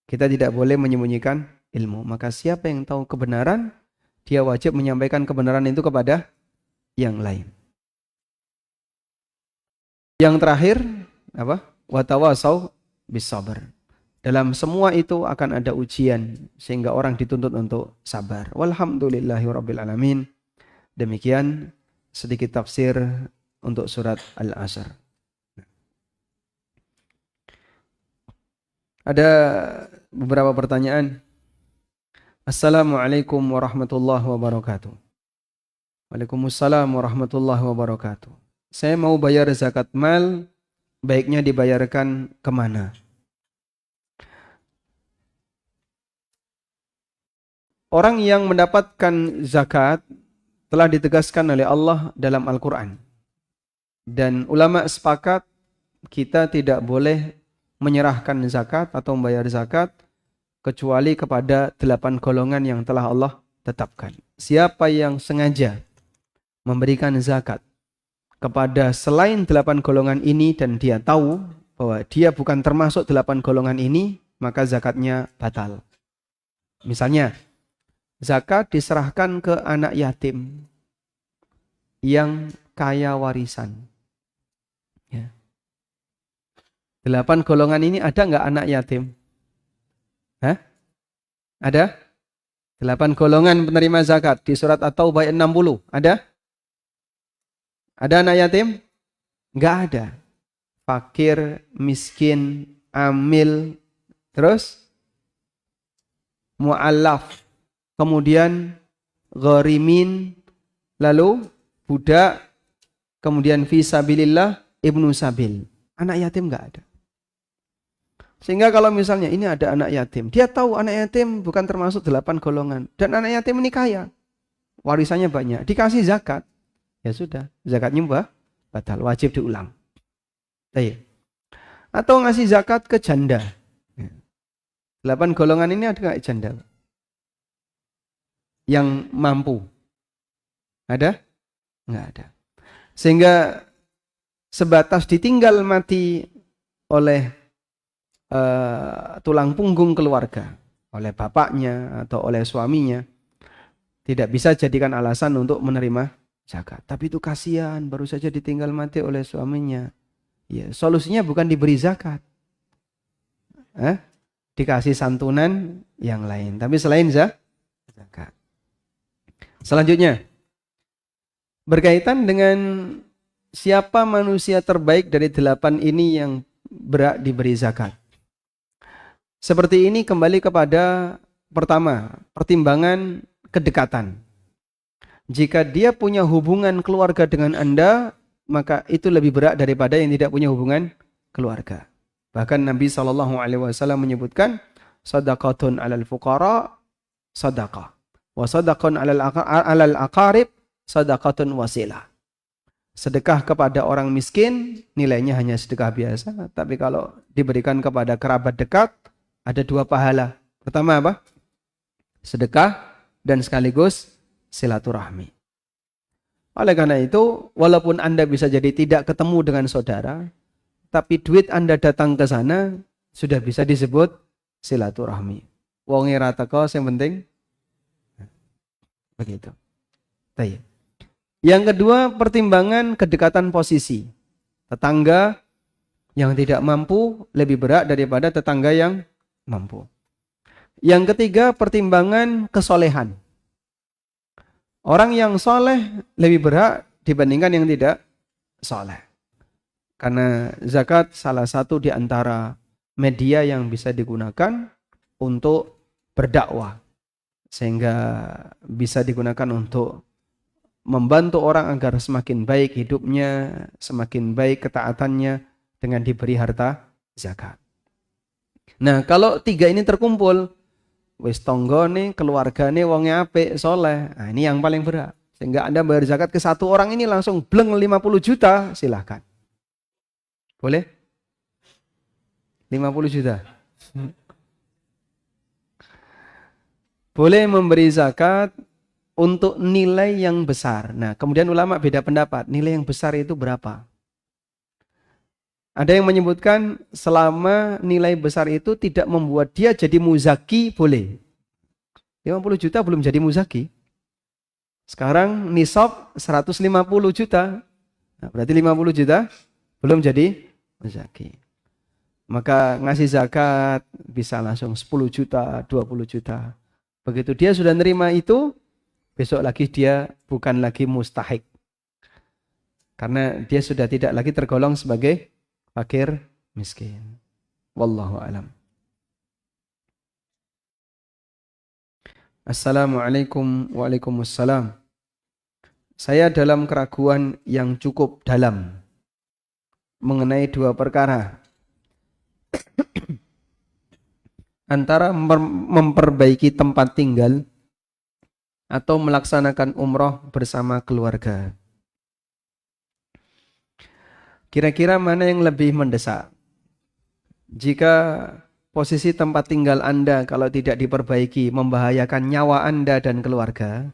Kita tidak boleh menyembunyikan ilmu. Maka siapa yang tahu kebenaran, dia wajib menyampaikan kebenaran itu kepada yang lain. Yang terakhir, apa? Watawasau bisabar. Dalam semua itu akan ada ujian sehingga orang dituntut untuk sabar. Walhamdulillahirabbil alamin. Demikian sedikit tafsir untuk surat Al-Asr. Ada beberapa pertanyaan. Assalamualaikum warahmatullahi wabarakatuh. Waalaikumsalam warahmatullahi wabarakatuh. Saya mau bayar zakat mal, baiknya dibayarkan kemana? Orang yang mendapatkan zakat telah ditegaskan oleh Allah dalam Al-Quran. Dan ulama sepakat kita tidak boleh menyerahkan zakat atau membayar zakat kecuali kepada 8 golongan yang telah Allah tetapkan. Siapa yang sengaja memberikan zakat kepada selain 8 golongan ini dan dia tahu bahwa dia bukan termasuk 8 golongan ini, maka zakatnya batal. Misalnya, zakat diserahkan ke anak yatim yang kaya warisan. Ya. 8 golongan ini ada nggak anak yatim? Hah? Ada? 8 golongan penerima zakat di surat At-Taubah 60. Ada? Ada anak yatim? Nggak ada. Fakir, miskin, amil, terus mu'allaf, kemudian gharimin, lalu budak, kemudian fisabilillah, ibnu sabil. Anak yatim nggak ada. Sehingga kalau misalnya ini ada anak yatim, dia tahu anak yatim bukan termasuk 8 golongan. Dan anak yatim ini kaya, warisannya banyak, dikasih zakat. Ya sudah, zakatnya batal, wajib diulang. Atau ngasih zakat ke janda. 8 golongan ini ada nggak janda? Yang mampu? Ada? Nggak ada. Sehingga sebatas ditinggal mati oleh tulang punggung keluarga, oleh bapaknya atau oleh suaminya, tidak bisa jadikan alasan untuk menerima zakat. Tapi itu kasihan, baru saja ditinggal mati oleh suaminya. Ya, solusinya bukan diberi zakat, dikasih santunan yang lain. Tapi selain zakat. Selanjutnya, berkaitan dengan siapa manusia terbaik dari 8 ini yang berhak diberi zakat. Seperti ini kembali kepada pertama, pertimbangan kedekatan. Jika dia punya hubungan keluarga dengan Anda, maka itu lebih berat daripada yang tidak punya hubungan keluarga. Bahkan Nabi SAW menyebutkan, sadaqatun alal fuqara, sadaqah. Wa sadaqun alal aqarib, sadaqatun wasilah. Sedekah kepada orang miskin, nilainya hanya sedekah biasa. Tapi kalau diberikan kepada kerabat dekat, ada 2 pahala. Pertama apa? Sedekah dan sekaligus silaturahmi. Oleh karena itu, walaupun Anda bisa jadi tidak ketemu dengan saudara, tapi duit Anda datang ke sana, sudah bisa disebut silaturahmi. Wonge ra teko sing penting. Begitu. Baik. Yang kedua, pertimbangan kedekatan posisi. Tetangga yang tidak mampu lebih berat daripada tetangga yang mampu. Yang ketiga, pertimbangan kesolehan. Orang yang soleh lebih berat dibandingkan yang tidak soleh. Karena zakat salah satu di antara media yang bisa digunakan untuk berdakwah. Sehingga bisa digunakan untuk membantu orang agar semakin baik hidupnya, semakin baik ketaatannya dengan diberi harta zakat. Nah, kalau 3 ini terkumpul, wis tonggone, keluargane wonge apik, soleh. Nah, ini yang paling berat. Sehingga Anda bayar zakat ke 1 orang ini langsung bleng 50 juta, silahkan. Boleh? 50 juta. Boleh memberi zakat untuk nilai yang besar. Nah, kemudian ulama beda pendapat. Nilai yang besar itu berapa? Ada yang menyebutkan selama nilai besar itu tidak membuat dia jadi muzaki, boleh. 50 juta belum jadi muzaki. Sekarang nisab 150 juta. Nah, berarti 50 juta belum jadi muzaki. Maka ngasih zakat bisa langsung 10 juta, 20 juta. Begitu dia sudah nerima itu, besok lagi dia bukan lagi mustahik. Karena dia sudah tidak lagi tergolong sebagai fakir miskin. Wallahu alam. Assalamualaikum. Waalaikumsalam. Saya dalam keraguan yang cukup dalam mengenai dua perkara. Antara memperbaiki tempat tinggal atau melaksanakan umroh bersama keluarga. Kira-kira mana yang lebih mendesak? Jika posisi tempat tinggal Anda kalau tidak diperbaiki membahayakan nyawa Anda dan keluarga,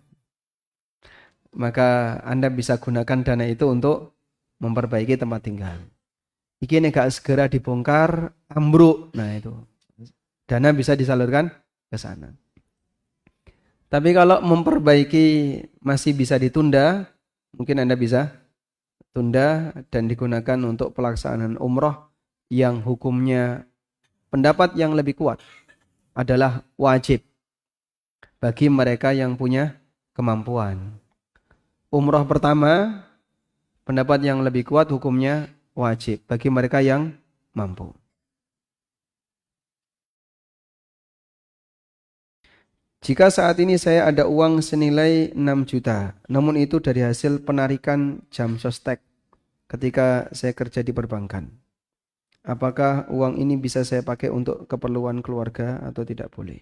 maka Anda bisa gunakan dana itu untuk memperbaiki tempat tinggal. Iki gak segera dibongkar, ambruk. Nah itu. Dana bisa disalurkan ke sana. Tapi kalau memperbaiki masih bisa ditunda, mungkin Anda bisa tunda dan digunakan untuk pelaksanaan umroh yang hukumnya pendapat yang lebih kuat adalah wajib bagi mereka yang punya kemampuan. Umroh pertama, pendapat yang lebih kuat hukumnya wajib bagi mereka yang mampu. Jika saat ini saya ada uang senilai 6 juta, namun itu dari hasil penarikan jam sostek ketika saya kerja di perbankan. Apakah uang ini bisa saya pakai untuk keperluan keluarga atau tidak boleh?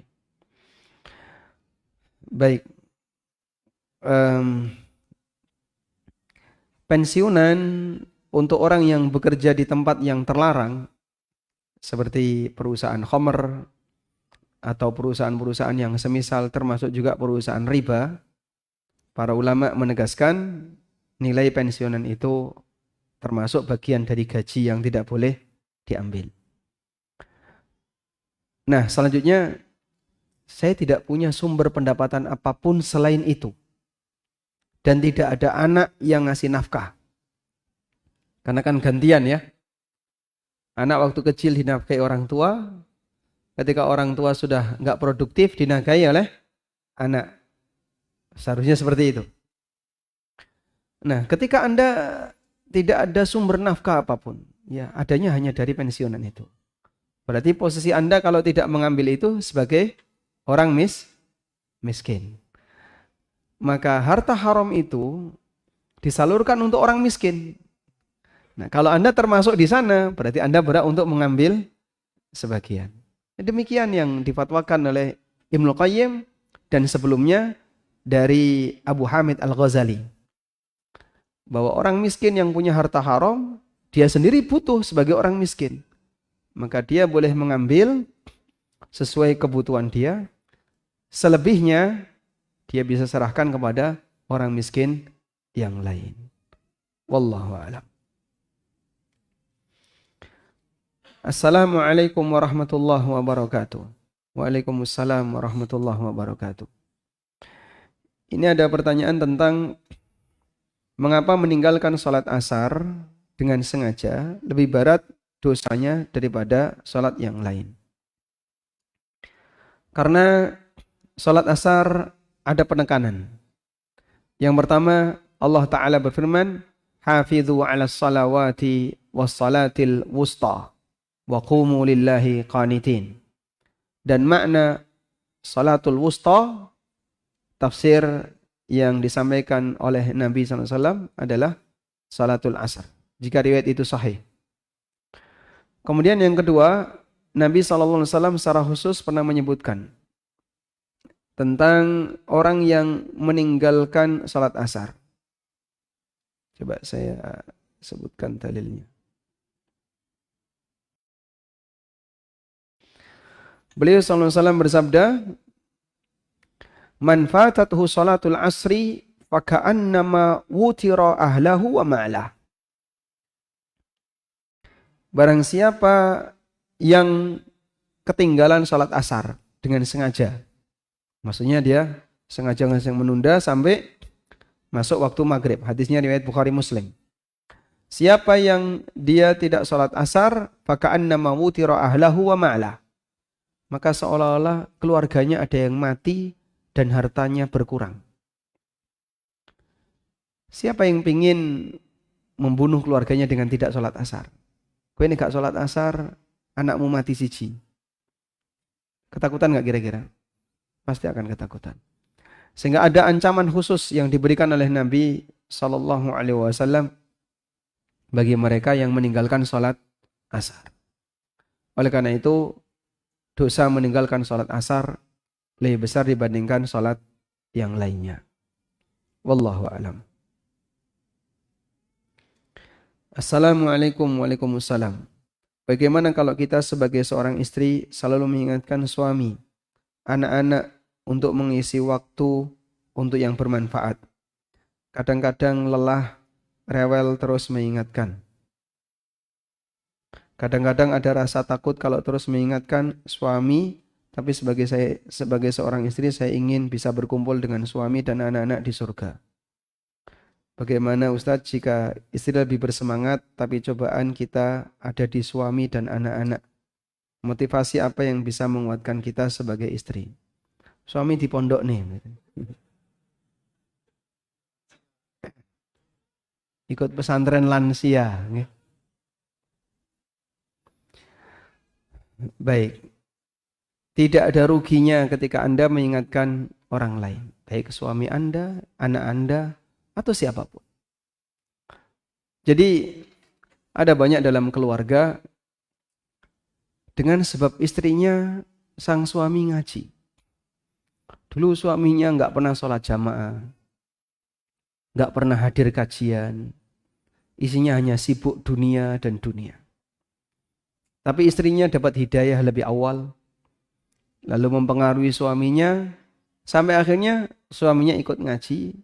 Baik. Pensiunan untuk orang yang bekerja di tempat yang terlarang, seperti perusahaan khamr, atau perusahaan-perusahaan yang semisal termasuk juga perusahaan riba, para ulama menegaskan nilai pensiunan itu termasuk bagian dari gaji yang tidak boleh diambil. Nah, selanjutnya saya tidak punya sumber pendapatan apapun selain itu. Dan tidak ada anak yang ngasih nafkah. Karena kan gantian ya. Anak waktu kecil dinafkahi orang tua, ketika orang tua sudah nggak produktif dinafkahi oleh anak. Seharusnya seperti itu. Nah, ketika Anda tidak ada sumber nafkah apapun, ya adanya hanya dari pensiunan itu. Berarti posisi Anda kalau tidak mengambil itu sebagai orang miskin. Maka harta haram itu disalurkan untuk orang miskin. Nah, kalau Anda termasuk di sana, berarti Anda berhak untuk mengambil sebagian. Demikian yang difatwakan oleh Ibnu Qayyim dan sebelumnya dari Abu Hamid Al-Ghazali. Bahwa orang miskin yang punya harta haram, dia sendiri butuh sebagai orang miskin. Maka dia boleh mengambil sesuai kebutuhan dia. Selebihnya dia bisa serahkan kepada orang miskin yang lain. Wallahu a'lam. Assalamualaikum warahmatullahi wabarakatuh. Waalaikumsalam warahmatullahi wabarakatuh. Ini ada pertanyaan tentang mengapa meninggalkan sholat asar dengan sengaja lebih berat dosanya daripada sholat yang lain. Karena sholat asar ada penekanan. Yang pertama, Allah Ta'ala berfirman, Hafidhu ala salawati was salatil wusta wa qumu lillahi qanitin. Dan makna salatul wusta, tafsir yang disampaikan oleh Nabi SAW adalah salatul asar. Jika riwayat itu sahih. Kemudian yang kedua, Nabi SAW secara khusus pernah menyebutkan tentang orang yang meninggalkan salat asar. Coba saya sebutkan dalilnya. Beliau SAW bersabda, Man fatathu salatul asri faka'annama wutira ahlahu wa ma'lah. Barang siapa yang ketinggalan salat asar dengan sengaja. Maksudnya dia sengaja menunda sampai masuk waktu maghrib. Hadisnya riwayat Bukhari Muslim. Siapa yang dia tidak sholat asar, faka'annama wutira ahlahu wa ma'lah. Maka seolah-olah keluarganya ada yang mati dan hartanya berkurang. Siapa yang ingin membunuh keluarganya dengan tidak sholat asar? Kowe ini gak sholat asar, anakmu mati siji. Ketakutan gak kira-kira? Pasti akan ketakutan. Sehingga ada ancaman khusus yang diberikan oleh Nabi SAW bagi mereka yang meninggalkan sholat asar. Oleh karena itu, dosa meninggalkan sholat asar lebih besar dibandingkan sholat yang lainnya. Wallahu a'lam. Assalamualaikum waalaikumsalam. Bagaimana kalau kita sebagai seorang istri selalu mengingatkan suami, anak-anak untuk mengisi waktu untuk yang bermanfaat. Kadang-kadang lelah, rewel terus mengingatkan. Kadang-kadang ada rasa takut kalau terus mengingatkan suami, tapi sebagai seorang istri saya ingin bisa berkumpul dengan suami dan anak-anak di surga. Bagaimana Ustadz jika istri lebih bersemangat tapi cobaan kita ada di suami dan anak-anak? Motivasi apa yang bisa menguatkan kita sebagai istri? Suami di pondok nih. Ikut pesantren lansia. Baik. Tidak ada ruginya ketika Anda mengingatkan orang lain. Baik suami Anda, anak Anda, atau siapapun. Jadi ada banyak dalam keluarga dengan sebab istrinya sang suami ngaji. Dulu suaminya nggak pernah sholat jamaah, nggak pernah hadir kajian, isinya hanya sibuk dunia dan dunia. Tapi istrinya dapat hidayah lebih awal, lalu mempengaruhi suaminya, sampai akhirnya suaminya ikut ngaji,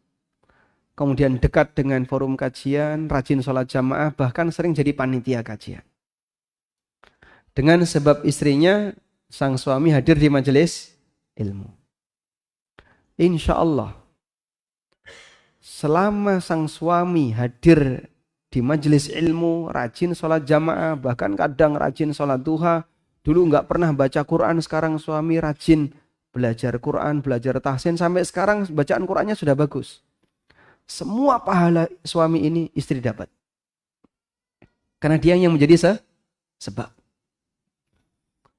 kemudian dekat dengan forum kajian, rajin sholat jamaah, bahkan sering jadi panitia kajian. Dengan sebab istrinya, sang suami hadir di majelis ilmu. Insya Allah, selama sang suami hadir di majelis ilmu, rajin sholat jamaah, bahkan kadang rajin sholat duha, dulu nggak pernah baca Quran, sekarang suami rajin belajar Quran, belajar tahsin, sampai sekarang bacaan Qurannya sudah bagus. Semua pahala suami ini istri dapat. Karena dia yang menjadi sebab.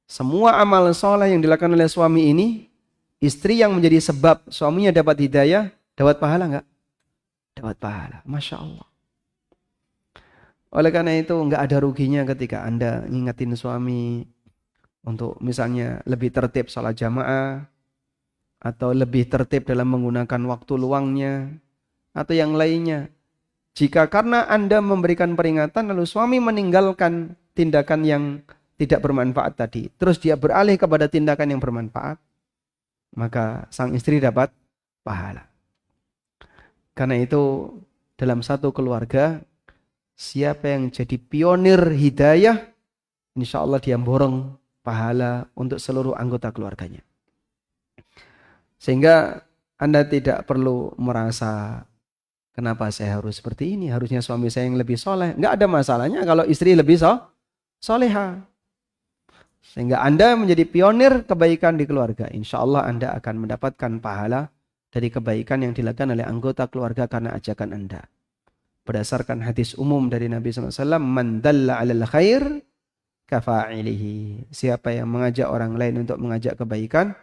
Semua amal soleh yang dilakukan oleh suami ini, istri yang menjadi sebab suaminya dapat hidayah, dapat pahala enggak? Dapat pahala. Masya Allah. Oleh karena itu enggak ada ruginya ketika Anda ngingetin suami untuk misalnya lebih tertib salat jamaah, atau lebih tertib dalam menggunakan waktu luangnya, atau yang lainnya. Jika karena Anda memberikan peringatan lalu suami meninggalkan tindakan yang tidak bermanfaat tadi, terus dia beralih kepada tindakan yang bermanfaat, maka sang istri dapat pahala. Karena itu dalam satu keluarga, siapa yang jadi pionir hidayah, insya Allah dia borong pahala untuk seluruh anggota keluarganya. Sehingga Anda tidak perlu merasa, kenapa saya harus seperti ini? Harusnya suami saya yang lebih soleh. Enggak ada masalahnya kalau istri lebih soleha. Sehingga Anda menjadi pionir kebaikan di keluarga. Insya Allah Anda akan mendapatkan pahala dari kebaikan yang dilakukan oleh anggota keluarga karena ajakan Anda. Berdasarkan hadis umum dari Nabi SAW, man dalla 'alal khair kafa'ilihi. Siapa yang mengajak orang lain untuk mengajak kebaikan,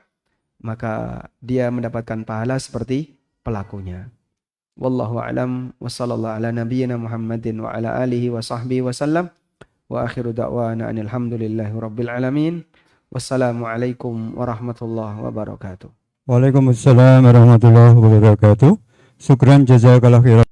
maka dia mendapatkan pahala seperti pelakunya. Wallahu a'lam wa sallallahu ala nabiyyina Muhammadin wa ala alihi wa sahbihi wasallam. Wa akhiru da'wana anil hamdulillahi rabbil alamin. Wassalamualaikum warahmatullahi wabarakatuh. Waalaikumsalam warahmatullahi wabarakatuh. Syukran jazakallah khairan.